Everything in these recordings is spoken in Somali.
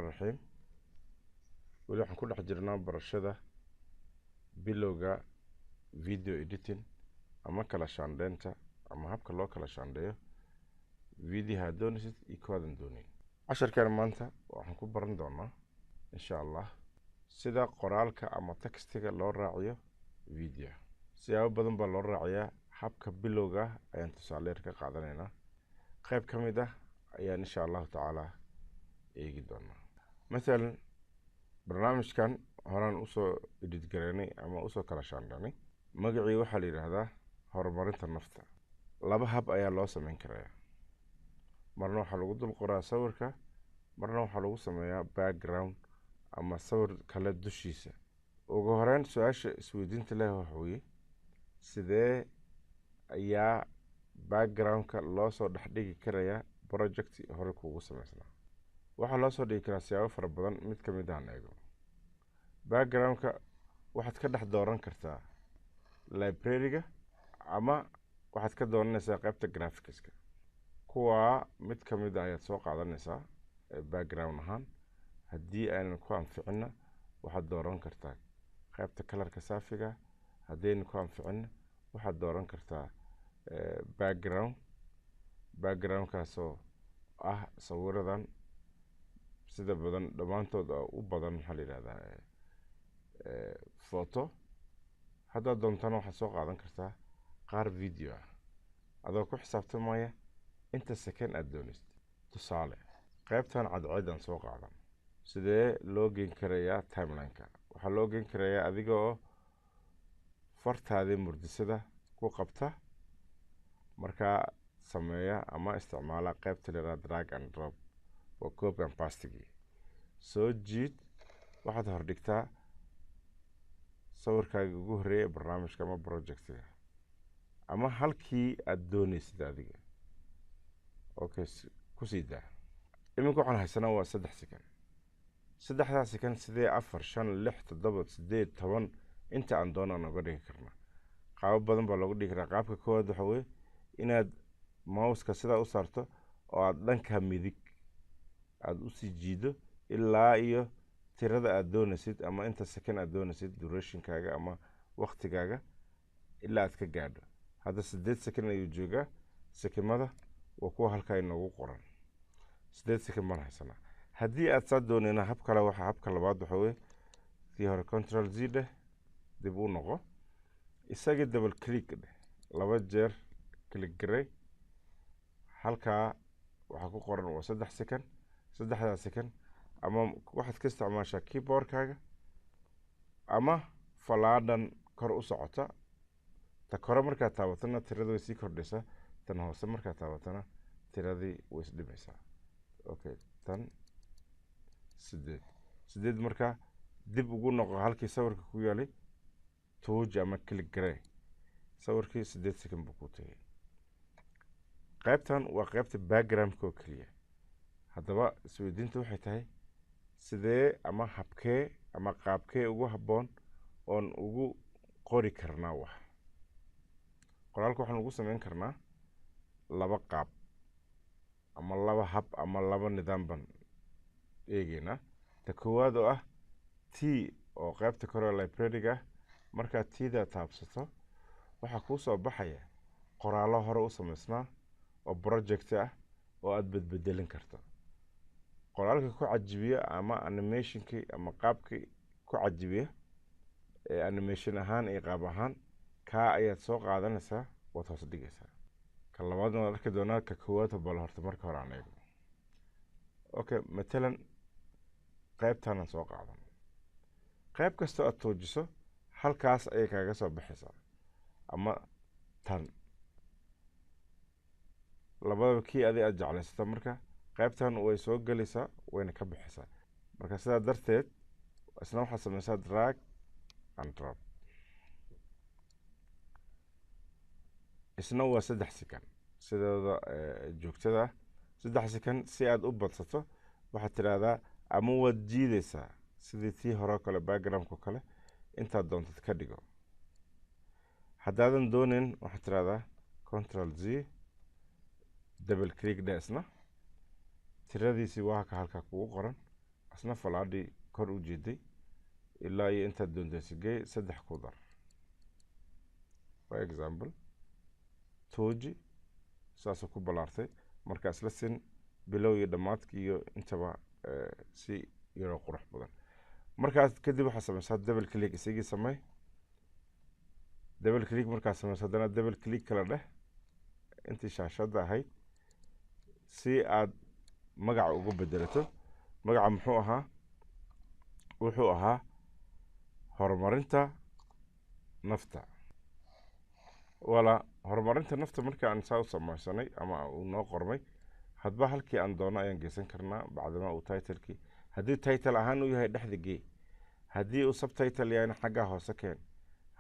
الرحيم weli waxaan ku dhex jirnaa barashada bilowga video editing ama kala shaandheynta ama habka loo kala shaandheeyo video aad doonaysid iyo kuwaadan doonayn. casharkan maanta waxaan ku baran doonaa insha Allah sida qoraalka ama textiga loo raaciyo video. siyaabo badan baa loo raaciyaa. habka bilowga ayaan tusaale ka qaadanaynaa. qayb ka mid ah ayaan insha Allah taala eegi doonaa. مثلا barnaamijkan horaan usoo edit gareynay ama usoo kala shaandhanay. magacii waxaa la yidhaahdaa horumarinta nafta. laba hab ayaa loo samayn karaa. marna waxaa lagu dul qoraa sawirka, marna waxaa lagu sameeyaa background ama sawir kale dushiisa. ugu horeyn su-aasha isweydiinta leh waxa weeye sidee ayaa backgroundka loo soo dhex dhigi karayaa project hore kuugu samaysnaa. waxaa loo soo dhigi karaa siyaabo fara badan. mid ka mid aan eego. backgroundka waxaad ka dhex dooran kartaa library-ga ama waxaad ka dooranaysaa qaybta graphics-ka. kuwaa mid ka mid ah ayaad soo qaadanaysaa background ahaan. haddii aanan ku anficinna waxaad dooran kartaa qaybta kalarka saafiga. haddaynan ku anficinna waxaad dooran kartaa backgroundkaasoo ah sawiradan sida badan dhammaantood u badan maxaa la yidhahdaa photo. haddaad doontana waxaad soo qaadan kartaa qaar video ah adoo ku xisaabtamaya inta second aad doonaysid. tusaale qaybtan cadceedan soo qaadan. sidee loo geyn karayaa timeline-ka? waxaa loo geyn karayaa adiga oo fartaadii murdisada ku qabta markaa sameeya ama isticmaala qaybta la yidhahda drag and drop oo copy and pastigii. soo jiid waxaad hordhigtaa sawirkaaga ugu horreeya barnaamijka ama projectiga ama halkii aad doonaysid adiga. okay ku sii daa. iminka waxaan haysanaa waa 3 second. 3 second sidee 4 5 6 7 8 10 inta aan doonaan uga dhigi karnaa. qaabo badan baa looga dhigi karaa. qaabka koowaad waxa weeye inaad mouse-ka sidaa u saarto oo aad dhanka midig aad u sii jiido ilaa iyo tirada aad doonaysid ama inta second aad doonaysid durationkaaga ama waqtigaaga ilaa aad ka gaadho. hadda 8 second ayuu joogaa. sekimada waa kuwa halkaa inoogu qoran. 8 second baan haysanaa. haddii aad saa doonayna hab kale waxa habka labaad waxa weeye kii hore control z dheh dib u noqo. isagii double click dheh 2 jeer click garay. halkaa waxaa ku qoran waa 3 second. 3 second ama waxaad ka isticmaashaa keyboardkaaga ama falaadhan kor u socota. ta kore markaad taabatana tirada way sii kordhaysaa. tan hoose markaad taabatana tiradii way isdhimaysaa. okay tan 8 markaa dib ugu noqo halkii sawirka ku yaalay tuuji ama click garay. sawirkii 8 second buu ku tagay. qaybtan waa qaybta background-ka oo keliya. haddaba isweydiinta waxay tahay sidee ama habkee ama qaabkee ugu habboon oon ugu qori karnaa wax. qoraalka waxaan ugu samayn karnaa 2 qaab ama 2 hab ama 2 nidaam baan eegaynaa. ta koowaad oo ah t oo qaybta kore library-ga markaad tida taabsato waxaa kuu soo baxaya qoraallo hore u samaysnaa oo project ah oo aad bedbedelin karto. qoraalka ku cajibiya ama animationkii ama qaabkii ku cajibiya ee animation ahaan iyo qaab ahaan kaa ayaad soo qaadanaysaa waad hoos dhigaysaa. ka labaadna waad arki doonaa. ka koowaad bal horta marka hore aan eegno. okay matalan qaybtaanaan soo qaadan. qayb kastoo aad tuujiso halkaas ayay kaaga soo baxaysaa ama tan labadaba kii aad jeclaysato. marka qaybtan way soo gelaysaa wayna ka baxaysaa. marka sidaa darteed isna waxaad samaysaa drag and drop. isna waa 3 second sidooda joogtada 3 second. si aad u badsato waxaad tidhaahdaa ama waad jiidaysaa sidii tii hore kale background-ka kale intaad doontad ka dhigo. haddaadan doonayn waxaad tidhaahdaa control z double click dheh isna tiradiisii waa halkaa kugu qoran asna falaadhi kor u jeeday ilaa iyo intaad doontaysagee 3 ku dar for example tooji saasoo ku balaartay markaas la sin bilow iyo dhammaadkii iyo intaba si yaroo qurux badan markaas kadib waxaa samaysaa double click isagii samey double click markaad samayso haddana double click kala dheh intii shaashadda ahayd si aad magaca ugu bedelato magaca wuxuu ahaa horumarinta nafta wala horumarinta nafta markii aan saa u samaysanay ama uu noo qormay hadba halkii aan doono ayaan geysan karnaa bacdama uu titlekii haddii title ahaan uu yahay dhexda gee haddii uu subtitle yahayna xaggaa hoose keen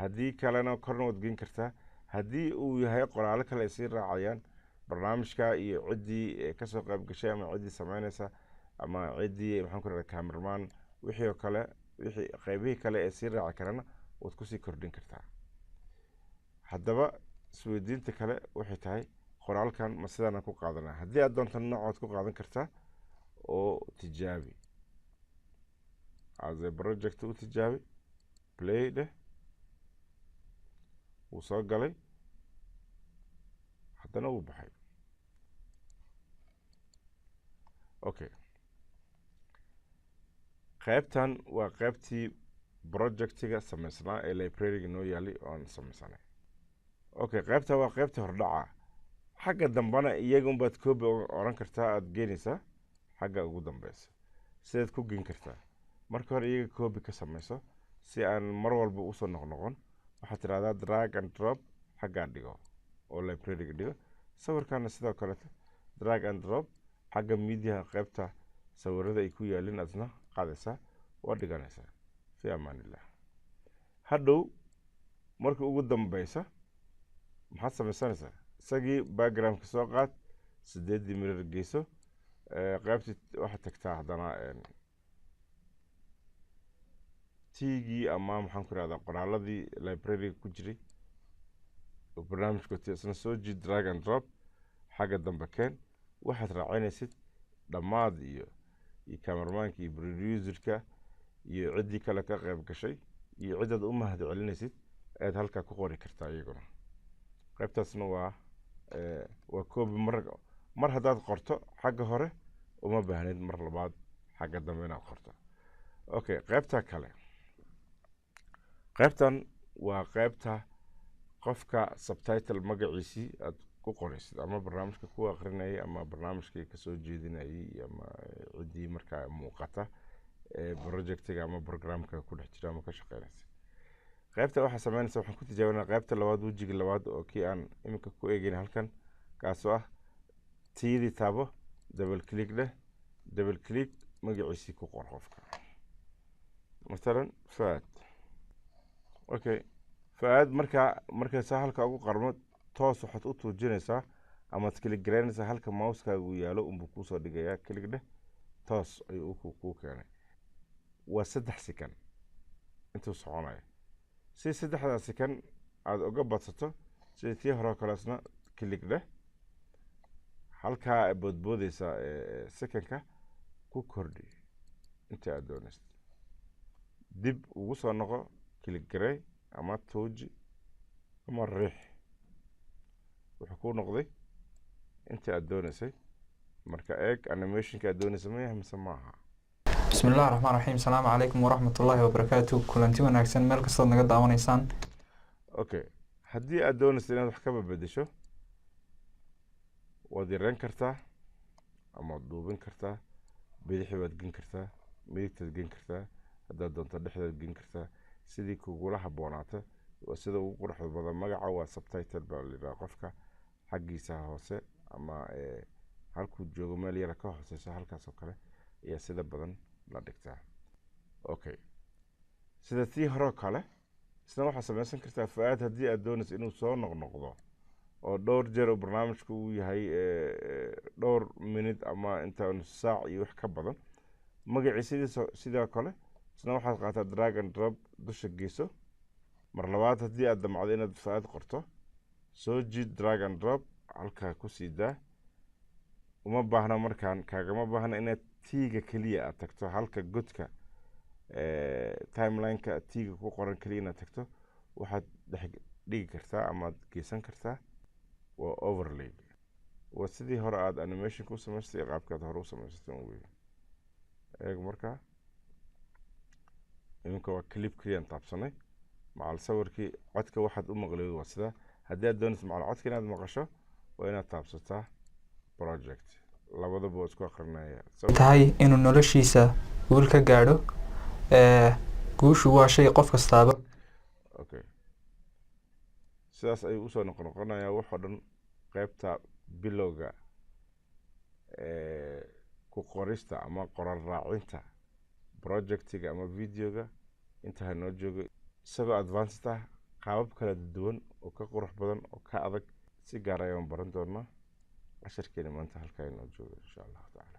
haddii kalena korna waad geyn kartaa haddii uu yahay qoraalo kale ay sii raacayaan barnaamijka iyo ciddii kasoo qayb gashay ama ciddii samaynaysa ama ciddii maxaan ku rahdaa cameraman wixii oo kale wixii qaybihii kale ee sii raaci karana waad kusii kordhin kartaa haddaba isweydiinta kale waxay tahay qoraalkan ma sidaana ku qaadanaa haddii aad doonto noocood ku qaadan kartaa oo tijaabi as a project u tijaabi play dheh wuu soo galay haddana wuu baxay okay qaybtan waa qaybtii projectiga samaysnaa ee librariga noo yaali oon samaysanay okay qaybtan waa qaybtii hordhaca xagga dambana iyagun baad copy oran kartaa aad geenaysaa xagga ugu dambeysa sidaad ku geen kartaa marka hore iyaga copy ka samayso si aan mar walba usoo noqnoqon waxaad tidhahdaa drag and drop xaggaa dhigo oo librariga dhigo sawirkaana sidoo kaleeto drag and drop xagga mediaha qaybta sawirada ay ku yaalin adna qaadaysaa waa dhiganaysaa fi amaanillah hadhow marka ugu dambeysa maxaad samaysanaysaa isagii backgroundka soo qaad 8 mirar geyso qaybtii waxaad tagtaa haddana tigii ama maxaan ku rahdaa qoraaladii librariga ku jiray oo barnaamijkooti isna soo jiid drag and drop xagga dambe keen waxaad raacinaysid dhammaad iyo cameramanka iyo producerka iyo ciddii kale ka qayb gashay iyo ciddaad u mahad celinaysid ayaad halkaa ku qori kartaa iyaguna qaybtaasna waa copy mar haddaad qorto xagga hore uma baahnid mar labaad xagga dambe inaad qorto okay qaybta kale qaybtan waa qaybta qofka subtitle magaciisii aad ku qoraysid ama barnaamijka ku aqrinayay ama barnaamijkii kasoo jeedinayay ama ciddii markaa muuqata projectiga ama programka ku dhex jira ama ka shaqeynaysa qaybta waxaa sameynaysa waxaan ku tijaabinaa qaybta labaad wejiga labaad oo kii aan iminka ku eegayna halkan kaasoo ah tiidii taabo double click dheh double click magaciisii ku qor qofka masalan faad okay faad markaa saa halka ugu qarmo toos waxaad u tuujinaysaa amaad click garaynaysaa halka mouse-kaagu yaalo unbuu kuusoo dhigayaa click dheh toos ayuu kuu keenay waa 3 second intuu soconaya si 3 second aad uga badsato sida tii hore kaleesna click dheh halkaa boodboodaysa secondka ku kordhi inta aad doonaysid dib ugu soo noqo click garay ama tuuji ama riix wuxuu ku noqday inta aad doonaysay marka eeg animationka aad doonaysay ma yahay mise maaha بسم الله الرحمن الرحيم السلام عليكم ورحمة الله وبركاته كلنتي وناكسن مeel kastood naga daawanaysaan okay haddii aad doonaysid inaad wax ka bedesho waad yareyn kartaa ama waad duubin kartaa bidixii waad gen kartaa midigtaad gen kartaa haddaad doonto dhexdaad gen kartaa sidii kugula haboonaata waa sida ugu quruxda badan magaca waa subtitle baa la yidhaha qofka xaggiisa hoose ama halkuu joogo meel yara ka hooseyso halkaas oo kale ayaa sida badan la dhigtaa okay sida tii hore kale isna waxaad samaysan kartaa faad haddii aad doonayso inuu soo noqnoqdo oo dhowr jeer oo barnaamijku uu yahay dhowr minute ama inta nus saac iyo wax ka badan magacii sidoo kale isna waxaad qaataa drag and drop dusha geyso mar labaad haddii aad damacdo inaad faad qorto soo jiid drag and drop halkaa ku sii daa uma baahna markaan kaagama baahna inaad tiiga keliya aad tagto halka godka timelineka tiiga ku qoran keliya inaad tagto waxaad dhex dhigi kartaa amaad geysan kartaa waa overlay waa sidii hore aad animation ku samaystay qaabkaad hore u samaysatay wey eeg markaa iminka waa clip keliyan taabsanay macal sawirkii codka waxaad u maqleyd waa sidaa haddii aad doonaysa macal codka inaad maqasho waa inaad taabsataa project labadaba waa isku aqrinaya tahay inuu noloshiisa guul ka gaadho guushu waa shay qof kastaaba okay sidaas ayuu usoo noqonayaa waxoo dhan qaybta bilowga ku qorista ama qoraal raacinta projectiga ama videoga inta noo joogo isagoo advanced ah qaabab kala duwan oo ka qurux badan oo ka adag si gaar ayaan baran doonaa casharkeena maanta halkaa inoo joogo insha allahu tacaala